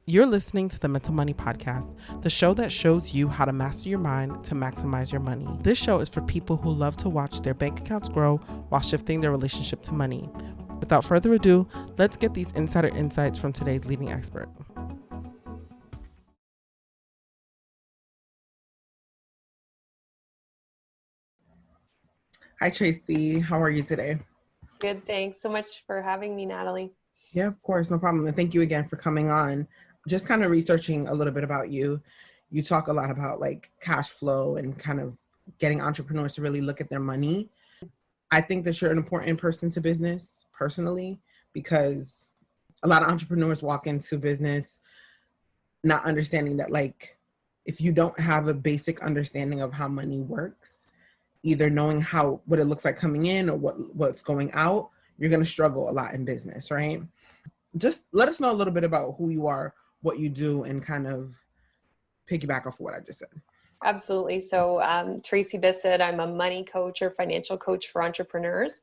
You're listening to the Mental Money Podcast, the show that shows you how to master your mind to maximize your money. This show is for people who love to watch their bank accounts grow while shifting their relationship to money. Without further ado, let's get these insider insights from today's leading expert. Hi, Tracey. How are you today? Good. Thanks so much for having me, Natalie. Yeah, of course. No problem. And thank you again for coming on. Just kind of researching a little bit about you. You talk a lot about like cash flow and kind of getting entrepreneurs to really look at their money. I think that you're an important person to business personally, because a lot of entrepreneurs walk into business not understanding that, like, if you don't have a basic understanding of how money works, either knowing what it looks like coming in or what's going out, you're going to struggle a lot in business, right? Just let us know a little bit about who you are, what you do, and kind of piggyback off of what I just said. Absolutely. So Tracey Bissett, I'm a money coach or financial coach for entrepreneurs.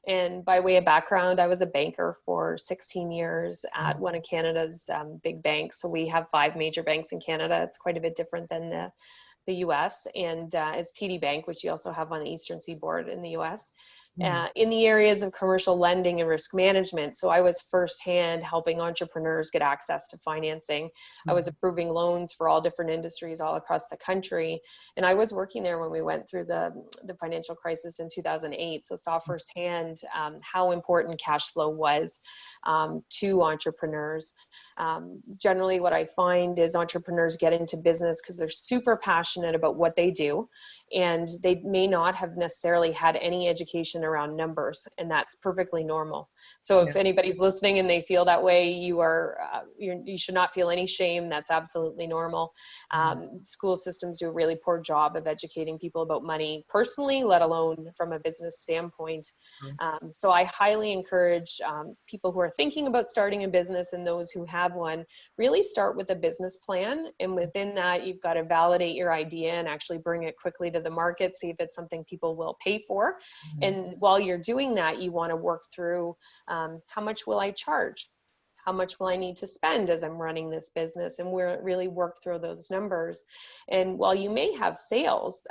And by way of background, I was a banker for 16 years at one of Canada's big banks. So we have 5 major banks in Canada. It's quite a bit different than the US, and is TD Bank, which you also have on the Eastern Seaboard in the US. In the areas of commercial lending and risk management. So I was firsthand helping entrepreneurs get access to financing. I was approving loans for all different industries all across the country. And I was working there when we went through the financial crisis in 2008. So saw firsthand how important cash flow was to entrepreneurs. Generally, what I find is entrepreneurs get into business because they're super passionate about what they do, and they may not have necessarily had any education around numbers, and that's perfectly normal. So if anybody's listening and they feel that way, you should not feel any shame. That's absolutely normal. School systems do a really poor job of educating people about money personally, let alone from a business standpoint. So I highly encourage people who are thinking about starting a business and those who have one, really start with a business plan. And within that, you've got to validate your idea and actually bring it quickly to the market, see if it's something people will pay for. And while you're doing that, you want to work through how much will I charge? How much will I need to spend as I'm running this business? And we're really work through those numbers. And while you may have sales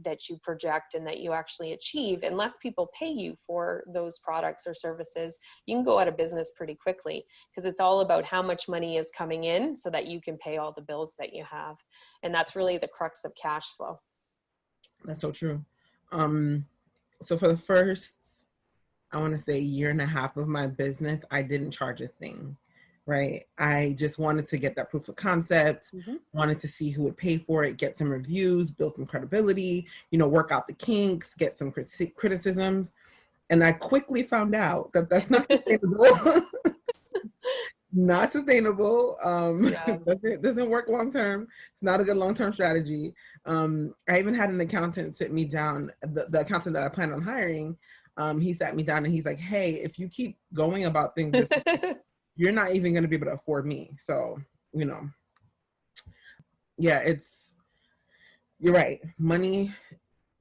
that you project and that you actually achieve, unless people pay you for those products or services, you can go out of business pretty quickly, because it's all about how much money is coming in so that you can pay all the bills that you have. And that's really the crux of cash flow. That's so true. So for the first, I want to say, year and a half of my business, I didn't charge a thing, right? I just wanted to get that proof of concept, wanted to see who would pay for it, get some reviews, build some credibility, work out the kinks, get some criticisms. And I quickly found out that that's not sustainable. Not sustainable. It doesn't work long term. It's not a good long-term strategy. I even had an accountant sit me down, the accountant that I plan on hiring. He sat me down and he's like, hey, if you keep going about things this way, you're not even going to be able to afford me. So, you're right. Money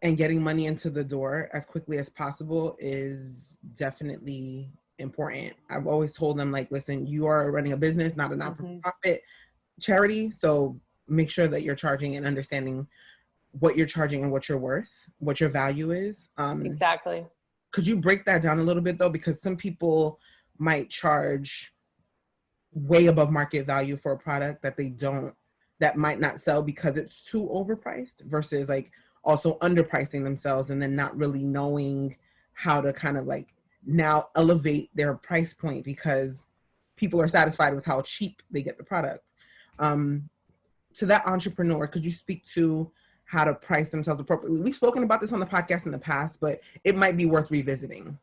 and getting money into the door as quickly as possible is definitely important. I've always told them, like, listen, you are running a business, not a non-profit charity. So make sure that you're charging and understanding what you're charging and what you're worth, what your value is. Exactly. Could you break that down a little bit though? Because some people might charge way above market value for a product that might not sell because it's too overpriced, versus like also underpricing themselves and then not really knowing how to kind of like now elevate their price point because people are satisfied with how cheap they get the product. To that entrepreneur, could you speak to how to price themselves appropriately? We've spoken about this on the podcast in the past, but it might be worth revisiting.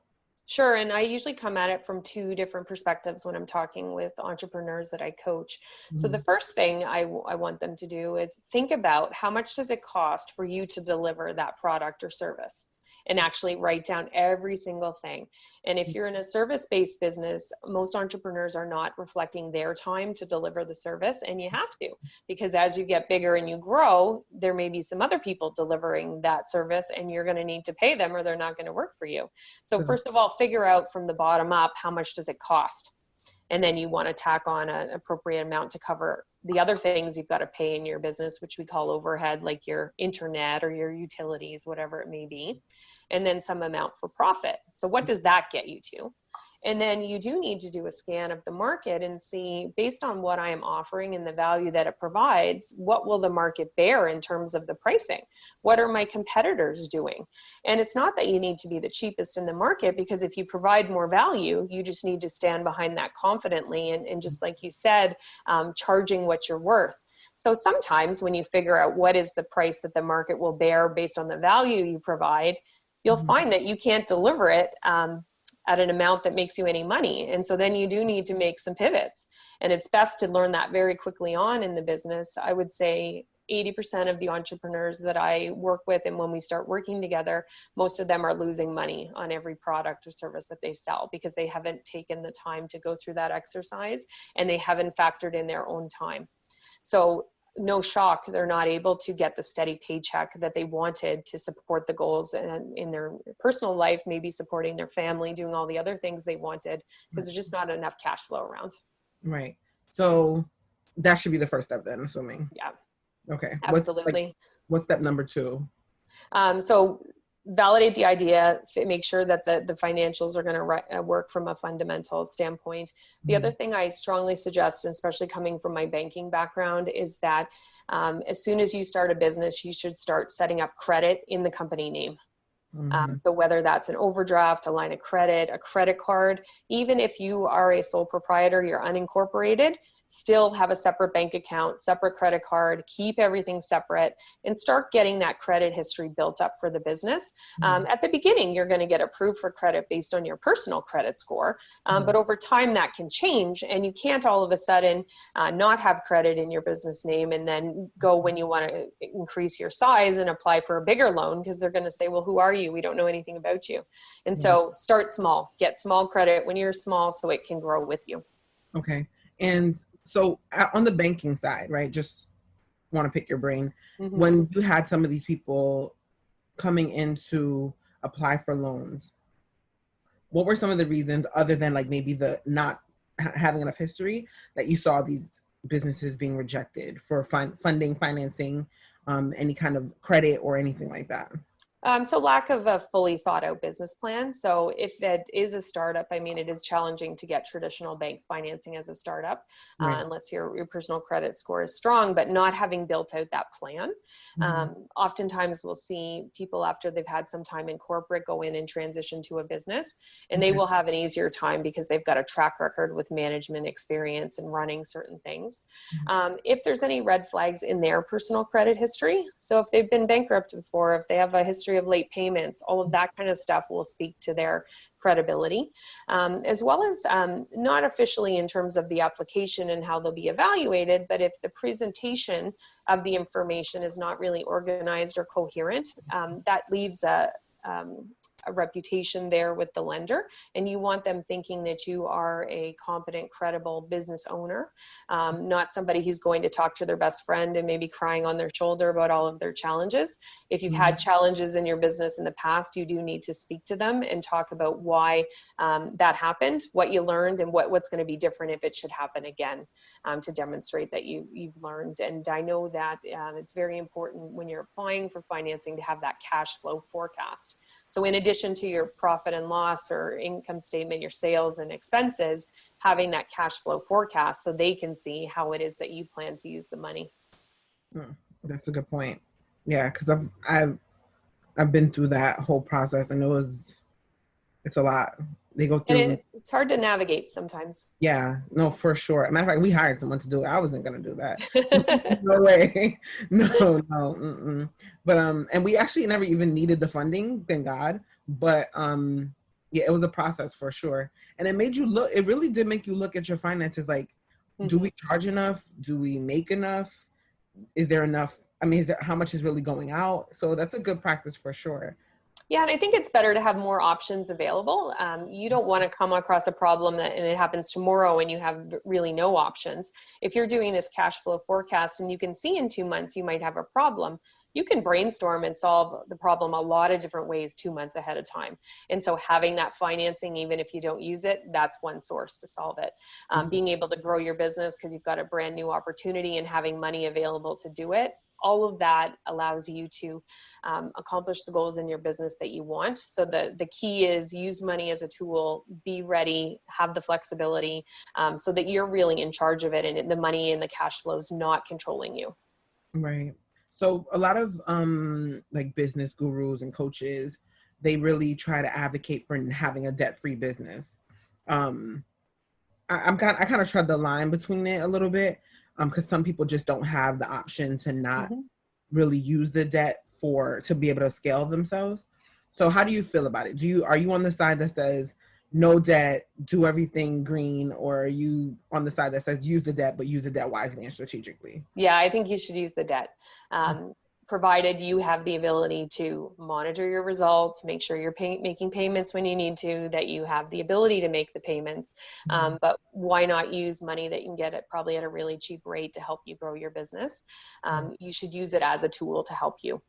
Sure. And I usually come at it from 2 different perspectives when I'm talking with entrepreneurs that I coach. So the first thing I want them to do is think about how much does it cost for you to deliver that product or service, and actually write down every single thing. And if you're in a service-based business, most entrepreneurs are not reflecting their time to deliver the service, and you have to, because as you get bigger and you grow, there may be some other people delivering that service, and you're going to need to pay them or they're not going to work for you. So first of all, figure out from the bottom up, how much does it cost? And then you want to tack on an appropriate amount to cover the other things you've got to pay in your business, which we call overhead, like your internet or your utilities, whatever it may be. And then some amount for profit. So what does that get you to? And then you do need to do a scan of the market and see, based on what I am offering and the value that it provides, what will the market bear in terms of the pricing? What are my competitors doing? And it's not that you need to be the cheapest in the market, because if you provide more value, you just need to stand behind that confidently. And just like you said, charging what you're worth. So sometimes when you figure out what is the price that the market will bear based on the value you provide, you'll find that you can't deliver it at an amount that makes you any money. And so then you do need to make some pivots. And it's best to learn that very quickly on in the business. I would say 80% of the entrepreneurs that I work with, and when we start working together, most of them are losing money on every product or service that they sell, because they haven't taken the time to go through that exercise, and they haven't factored in their own time. So no shock, they're not able to get the steady paycheck that they wanted to support the goals and in their personal life, maybe supporting their family, doing all the other things they wanted, because there's just not enough cash flow around. Right. So that should be the first step then, I'm assuming. Yeah. Okay. Absolutely. What's step number 2? So validate the idea, make sure that the financials are going to work from a fundamental standpoint. The other thing I strongly suggest, especially coming from my banking background, is that as soon as you start a business, you should start setting up credit in the company name. So whether that's an overdraft, a line of credit, a credit card, even if you are a sole proprietor, you're unincorporated, still have a separate bank account, separate credit card, keep everything separate, and start getting that credit history built up for the business. At the beginning, you're going to get approved for credit based on your personal credit score, but over time that can change, and you can't all of a sudden not have credit in your business name and then go when you want to increase your size and apply for a bigger loan, because they're going to say, well, who are you? We don't know anything about you. And so start small, get small credit when you're small so it can grow with you. Okay. And so on the banking side, right, just want to pick your brain. When you had some of these people coming in to apply for loans, what were some of the reasons, other than like maybe the not having enough history, that you saw these businesses being rejected for funding, financing, any kind of credit or anything like that? So lack of a fully thought out business plan. So if it is a startup, I mean, it is challenging to get traditional bank financing as a startup, unless your personal credit score is strong, but not having built out that plan. Oftentimes we'll see people after they've had some time in corporate go in and transition to a business, and they will have an easier time because they've got a track record with management experience and running certain things. If there's any red flags in their personal credit history, so if they've been bankrupt before, if they have a history of late payments, all of that kind of stuff will speak to their credibility, as well as not officially in terms of the application and how they'll be evaluated, but if the presentation of the information is not really organized or coherent, that leaves a reputation there with the lender, and you want them thinking that you are a competent, credible business owner, not somebody who's going to talk to their best friend and maybe crying on their shoulder about all of their challenges. If you've had challenges in your business in the past, you do need to speak to them and talk about why that happened, what you learned, and what's going to be different if it should happen again, to demonstrate that you've learned. And I know that it's very important when you're applying for financing to have that cash flow forecast. So in addition to your profit and loss or income statement, your sales and expenses, having that cash flow forecast so they can see how it is that you plan to use the money. That's a good point. Yeah, because I've been through that whole process, and it's a lot. They go through. And it's hard to navigate sometimes. Yeah, no, for sure. As a matter of fact, we hired someone to do it. I wasn't gonna do that. No way. No. But and we actually never even needed the funding, thank God. But yeah, it was a process for sure. And it made you look. It really did make you look at your finances. Like, do we charge enough? Do we make enough? Is there enough? I mean, how much is really going out? So that's a good practice for sure. Yeah, and I think it's better to have more options available. You don't want to come across a problem and it happens tomorrow and you have really no options. If you're doing this cash flow forecast and you can see in 2 months you might have a problem, you can brainstorm and solve the problem a lot of different ways 2 months ahead of time. And so having that financing, even if you don't use it, that's one source to solve it. Being able to grow your business because you've got a brand new opportunity and having money available to do it, all of that allows you to accomplish the goals in your business that you want. So the key is use money as a tool, be ready, have the flexibility, so that you're really in charge of it and the money and the cash flow is not controlling you. Right. So a lot of like business gurus and coaches, they really try to advocate for having a debt-free business. I kind of tread the line between it a little bit, because some people just don't have the option to not really use the debt to be able to scale themselves. So how do you feel about it? Are you on the side that says no debt, do everything green, or are you on the side that says use the debt, but use the debt wisely and strategically? Yeah, I think you should use the debt. Provided you have the ability to monitor your results, make sure you're making payments when you need to, that you have the ability to make the payments. But why not use money that you can get probably at a really cheap rate to help you grow your business? You should use it as a tool to help you.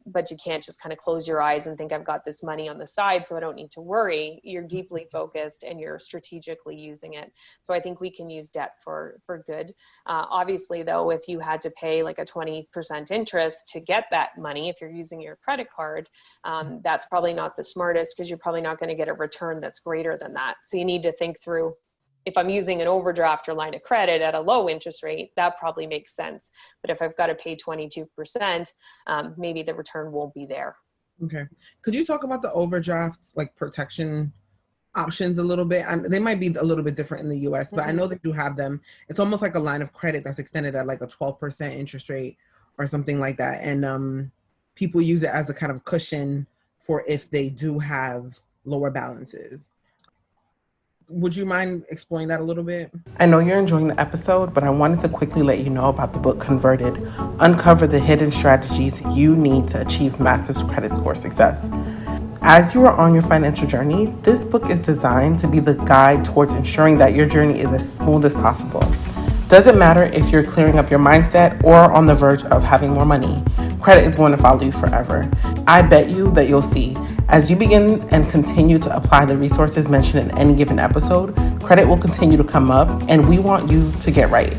But you can't just kind of close your eyes and think I've got this money on the side, so I don't need to worry. You're deeply focused and you're strategically using it. So I think we can use debt for good. Obviously, though, if you had to pay like a 20% interest to get that money, if you're using your credit card, that's probably not the smartest because you're probably not going to get a return that's greater than that. So you need to think through, if I'm using an overdraft or line of credit at a low interest rate, that probably makes sense. But if I've got to pay 22%, maybe the return won't be there. Okay. Could you talk about the overdrafts, like protection options a little bit? They might be a little bit different in the US, but I know they do have them. It's almost like a line of credit that's extended at like a 12% interest rate or something like that. And people use it as a kind of cushion for if they do have lower balances. Would you mind exploring that a little bit? I know you're enjoying the episode, but I wanted to quickly let you know about the book Converted. Uncover the hidden strategies you need to achieve massive credit score success. As you are on your financial journey, this book is designed to be the guide towards ensuring that your journey is as smooth as possible. Doesn't matter if you're clearing up your mindset or on the verge of having more money, credit is going to follow you forever. I bet you that you'll see. As you begin and continue to apply the resources mentioned in any given episode, credit will continue to come up, and we want you to get right.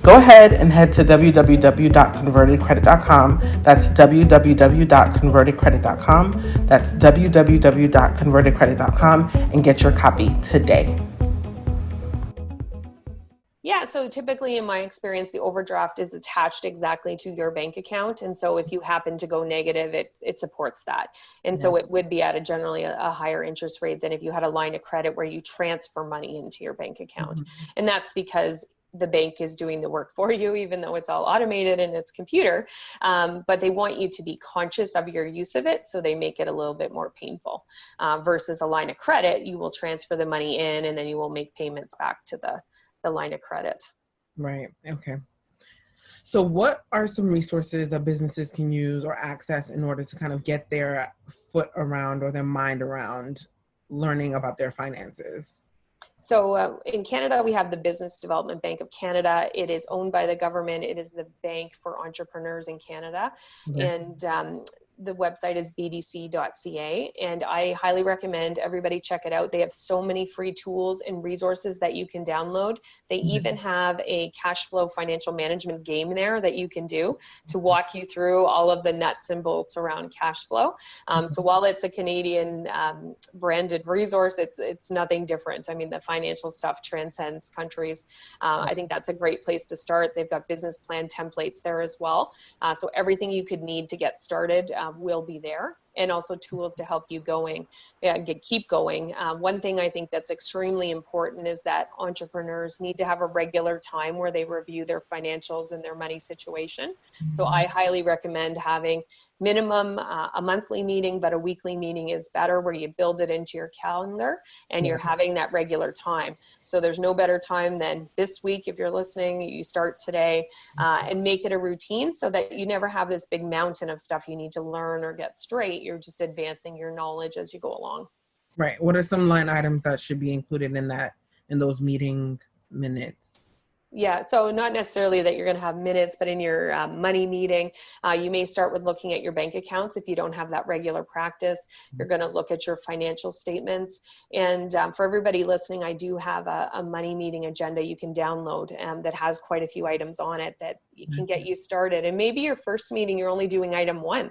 Go ahead and head to www.convertedcredit.com. That's www.convertedcredit.com. That's www.convertedcredit.com and get your copy today. Yeah, so typically in my experience, the overdraft is attached exactly to your bank account. And so if you happen to go negative, it supports that. And so it would be at generally a higher interest rate than if you had a line of credit where you transfer money into your bank account. And that's because the bank is doing the work for you, even though it's all automated and it's computer. But they want you to be conscious of your use of it, so they make it a little bit more painful. Versus a line of credit, you will transfer the money in and then you will make payments back to the line of credit. Right. Okay. So what are some resources that businesses can use or access in order to kind of get their foot around or their mind around learning about their finances? So in Canada, we have the Business Development Bank of Canada. It is owned by the government. It is the bank for entrepreneurs in Canada. And the website is bdc.ca, and I highly recommend everybody check it out. They have so many free tools and resources that you can download. They even have a cash flow financial management game there that you can do to walk you through all of the nuts and bolts around cash flow. So while it's a Canadian branded resource, it's nothing different. I mean, the financial stuff transcends countries. I think that's a great place to start. They've got business plan templates there as well. So everything you could need to get started will be there, and also tools to help you keep going. One thing I think that's extremely important is that entrepreneurs need to have a regular time where they review their financials and their money situation. So I highly recommend having minimum a monthly meeting, but a weekly meeting is better, where you build it into your calendar and you're having that regular time. So there's no better time than this week. If you're listening, you start today and make it a routine so that you never have this big mountain of stuff you need to learn or get straight. You're just advancing your knowledge as you go along. Right. What are some line items that should be included in those meeting minutes? Yeah, so not necessarily that you're going to have minutes, but in your money meeting, you may start with looking at your bank accounts. If you don't have that regular practice, you're going to look at your financial statements. And for everybody listening, I do have a money meeting agenda you can download that has quite a few items on it that can get you started. And maybe your first meeting, you're only doing item 1.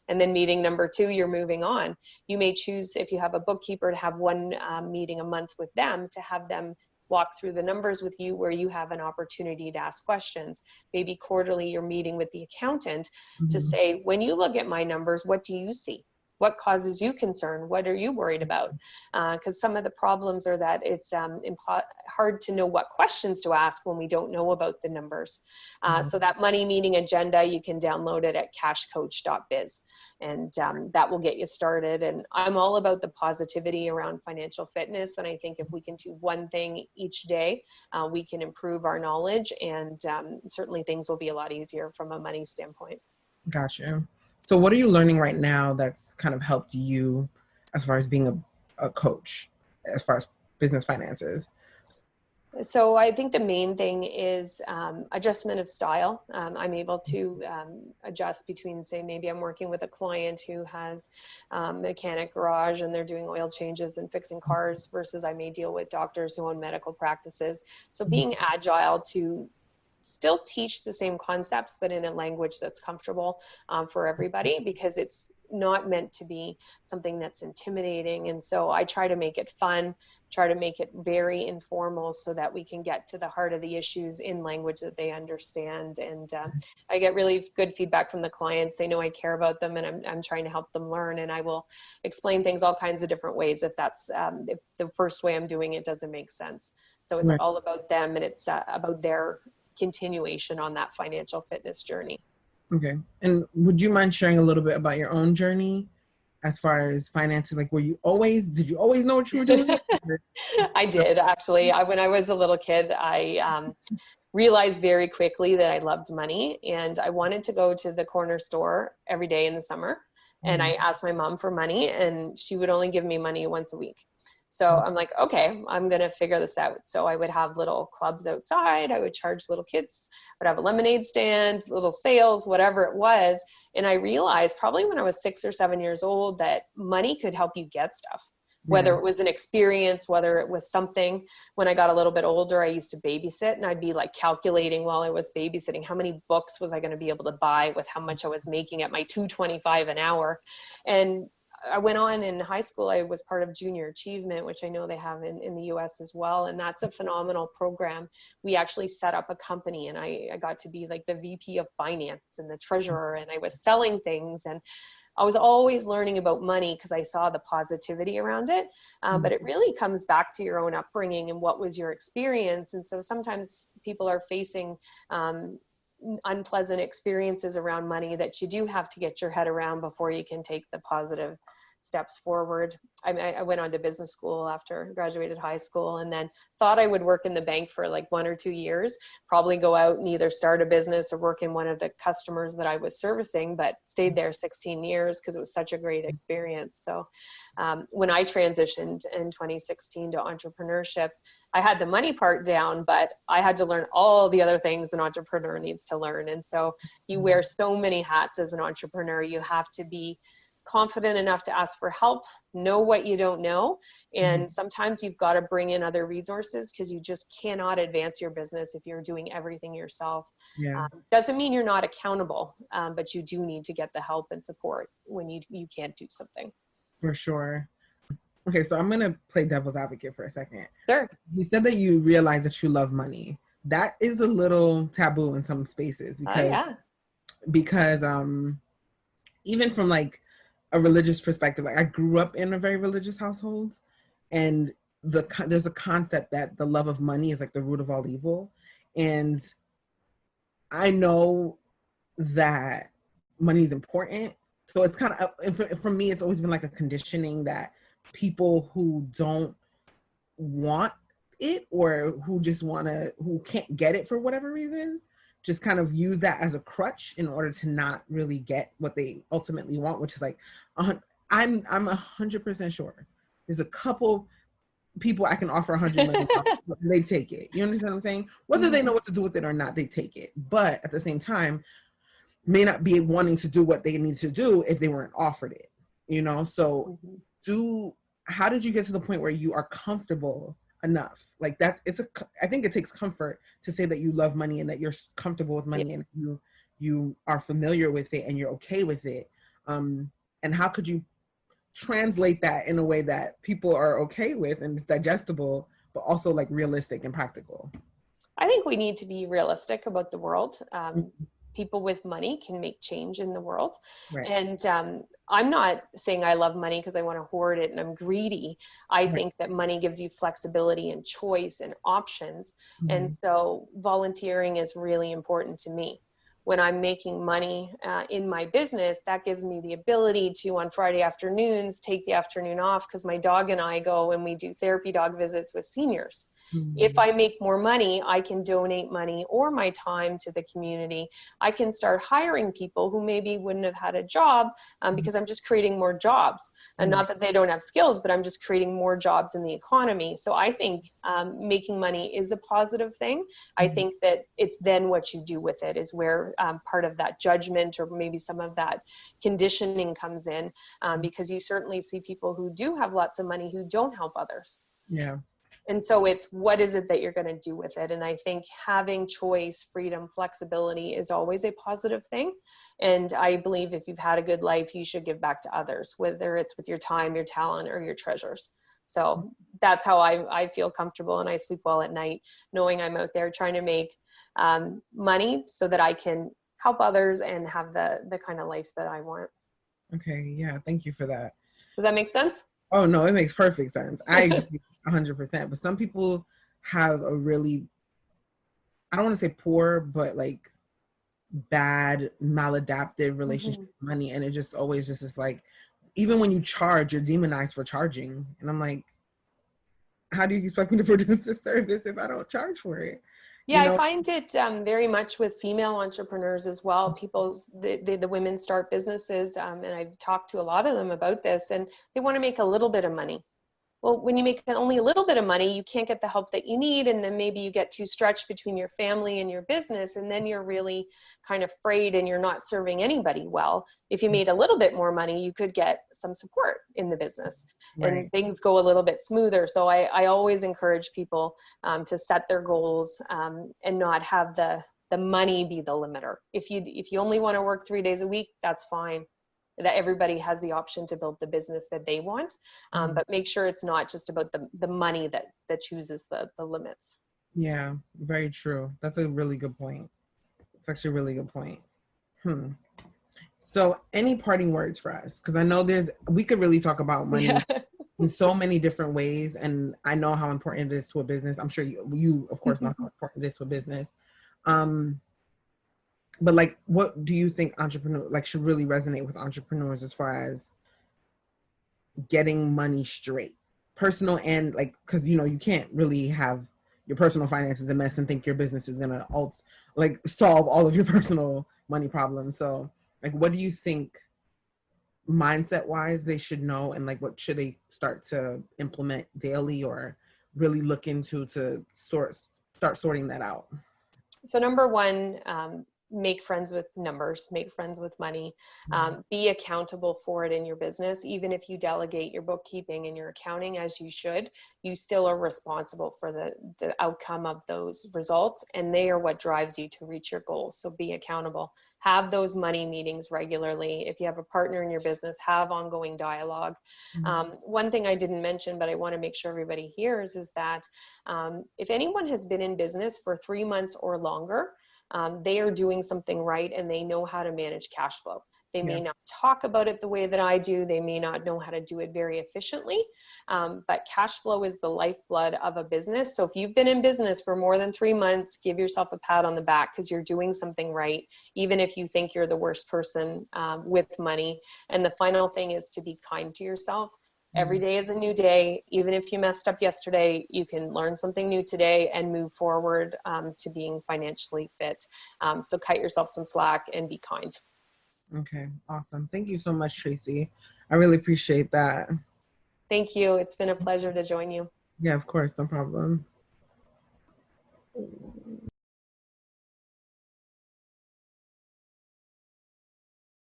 And then meeting number 2, you're moving on. You may choose, if you have a bookkeeper, to have one meeting a month with them, to have them walk through the numbers with you where you have an opportunity to ask questions. Maybe quarterly you're meeting with the accountant to say, when you look at my numbers, what do you see? What causes you concern? What are you worried about? Because some of the problems are that it's hard to know what questions to ask when we don't know about the numbers. So that money meeting agenda, you can download it at cashcoach.biz, and that will get you started. And I'm all about the positivity around financial fitness. And I think if we can do one thing each day, we can improve our knowledge, and certainly things will be a lot easier from a money standpoint. Gotcha. So what are you learning right now that's kind of helped you as far as being a coach, as far as business finances? So I think the main thing is adjustment of style. I'm able to adjust between, say, maybe I'm working with a client who has a mechanic garage and they're doing oil changes and fixing cars, versus I may deal with doctors who own medical practices. So being agile to still teach the same concepts, but in a language that's comfortable for everybody, because it's not meant to be something that's intimidating. And so I try to make it fun, try to make it very informal, so that we can get to the heart of the issues in language that they understand. And I get really good feedback from the clients. They know I care about them, and I'm trying to help them learn. And I will explain things all kinds of different ways if that's if the first way I'm doing it doesn't make sense. So it's all about them, and it's about their continuation on that financial fitness journey. Okay. And would you mind sharing a little bit about your own journey as far as finances? Like, did you always know what you were doing? I did, actually. When I was a little kid, I realized very quickly that I loved money, and I wanted to go to the corner store every day in the summer. And I asked my mom for money, and she would only give me money once a week. So I'm like, okay, I'm going to figure this out. So I would have little clubs outside. I would charge little kids. I would have a lemonade stand, little sales, whatever it was. And I realized probably when I was 6 or 7 years old that money could help you get stuff, whether it was an experience, whether it was something. When I got a little bit older, I used to babysit, and I'd be like calculating while I was babysitting, how many books was I going to be able to buy with how much I was making at my $2.25 an hour. And I went on in high school. I was part of Junior Achievement, which I know they have in the US as well. And that's a phenomenal program. We actually set up a company, and I got to be like the VP of finance and the treasurer, and I was selling things. And I was always learning about money because I saw the positivity around it. But it really comes back to your own upbringing and what was your experience. And so sometimes people are facing unpleasant experiences around money that you do have to get your head around before you can take the positive steps forward. I went on to business school after I graduated high school, and then thought I would work in the bank for like 1 or 2 years, probably go out and either start a business or work in one of the customers that I was servicing, but stayed there 16 years because it was such a great experience. So when I transitioned in 2016 to entrepreneurship, I had the money part down, but I had to learn all the other things an entrepreneur needs to learn. And so you wear so many hats as an entrepreneur. You have to be confident enough to ask for help, know what you don't know. And sometimes you've got to bring in other resources, because you just cannot advance your business if you're doing everything yourself. Doesn't mean you're not accountable, but you do need to get the help and support when you can't do something. For sure. Okay, so I'm going to play devil's advocate for a second. Sure. You said that you realize that you love money. That is a little taboo in some spaces because even from like a religious perspective, like I grew up in a very religious household, and there's a concept that the love of money is like the root of all evil. And I know that money is important. So it's kind of, for me, it's always been like a conditioning that people who don't want it, or who just who can't get it for whatever reason, just kind of use that as a crutch in order to not really get what they ultimately want, which is like, I'm 100% sure there's a couple people I can offer $100 million, they take it. You understand what I'm saying? Whether they know what to do with it or not, they take it. But at the same time, may not be wanting to do what they need to do if they weren't offered it. So how did you get to the point where you are comfortable enough? Like that, I think it takes comfort to say that you love money and that you're comfortable with money, and you are familiar with it and you're okay with it. And how could you translate that in a way that people are okay with and it's digestible, but also like realistic and practical? I think we need to be realistic about the world. People with money can make change in the world. Right. And I'm not saying I love money because I want to hoard it and I'm greedy. I think that money gives you flexibility and choice and options. And so volunteering is really important to me. When I'm making money in my business, that gives me the ability to, on Friday afternoons, take the afternoon off because my dog and I go and we do therapy dog visits with seniors. If I make more money, I can donate money or my time to the community. I can start hiring people who maybe wouldn't have had a job because I'm just creating more jobs. And not that they don't have skills, but I'm just creating more jobs in the economy. So I think making money is a positive thing. I think that it's then what you do with it is where part of that judgment or maybe some of that conditioning comes in, because you certainly see people who do have lots of money who don't help others. Yeah. And so it's what is it that you're going to do with it? And I think having choice, freedom, flexibility is always a positive thing. And I believe if you've had a good life, you should give back to others, whether it's with your time, your talent, or your treasures. So that's how I feel comfortable and I sleep well at night, knowing I'm out there trying to make money so that I can help others and have the kind of life that I want. Okay. Yeah. Thank you for that. Does that make sense? Oh, no, it makes perfect sense. I agree 100%. But some people have a really, I don't want to say poor, but like bad, maladaptive relationship with money. And it just always just is like, even when you charge, you're demonized for charging. And I'm like, how do you expect me to produce this service if I don't charge for it? Yeah, I find it very much with female entrepreneurs as well. The women start businesses, and I've talked to a lot of them about this, and they want to make a little bit of money. Well, when you make only a little bit of money, you can't get the help that you need, and then maybe you get too stretched between your family and your business, and then you're really kind of frayed and you're not serving anybody well. If you made a little bit more money, you could get some support in the business, and things go a little bit smoother. So I always encourage people to set their goals and not have the money be the limiter. If you only want to work 3 days a week, that's fine. That everybody has the option to build the business that they want, but make sure it's not just about the money that chooses the limits. Yeah, very true. That's a really good point. It's actually a really good point. So any parting words for us? Because I know we could really talk about money in so many different ways, and I know how important it is to a business. I'm sure you of course know how important it is to a business. But like, what do you think should really resonate with entrepreneurs as far as getting money straight, personal and like, because you can't really have your personal finances a mess and think your business is gonna solve all of your personal money problems. So like, what do you think mindset wise they should know, and like what should they start to implement daily or really look into to start sorting that out? So number one, make friends with numbers, make friends with money, be accountable for it in your business. Even if you delegate your bookkeeping and your accounting as you should, you still are responsible for the outcome of those results, and they are what drives you to reach your goals. So be accountable. Have those money meetings regularly. If you have a partner in your business, have ongoing dialogue. One thing I didn't mention, but I want to make sure everybody hears, is that if anyone has been in business for 3 months or longer, they are doing something right and they know how to manage cash flow. They may not talk about it the way that I do. They may not know how to do it very efficiently, but cash flow is the lifeblood of a business. So if you've been in business for more than 3 months, give yourself a pat on the back because you're doing something right, even if you think you're the worst person with money. And the final thing is to be kind to yourself. Every day is a new day. Even if you messed up yesterday, you can learn something new today and move forward to being financially fit. So cut yourself some slack and be kind. Okay, awesome. Thank you so much, Tracey. I really appreciate that. Thank you. It's been a pleasure to join you. Yeah, of course, no problem.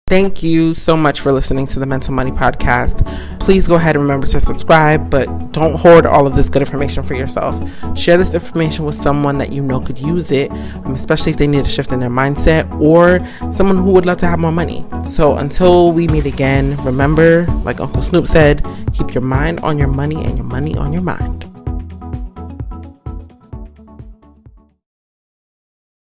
Thank you so much for listening to the Mental Money Podcast. Please go ahead and remember to subscribe, but don't hoard all of this good information for yourself. Share this information with someone that you know could use it, especially if they need a shift in their mindset or someone who would love to have more money. So until we meet again, remember, like Uncle Snoop said, keep your mind on your money and your money on your mind.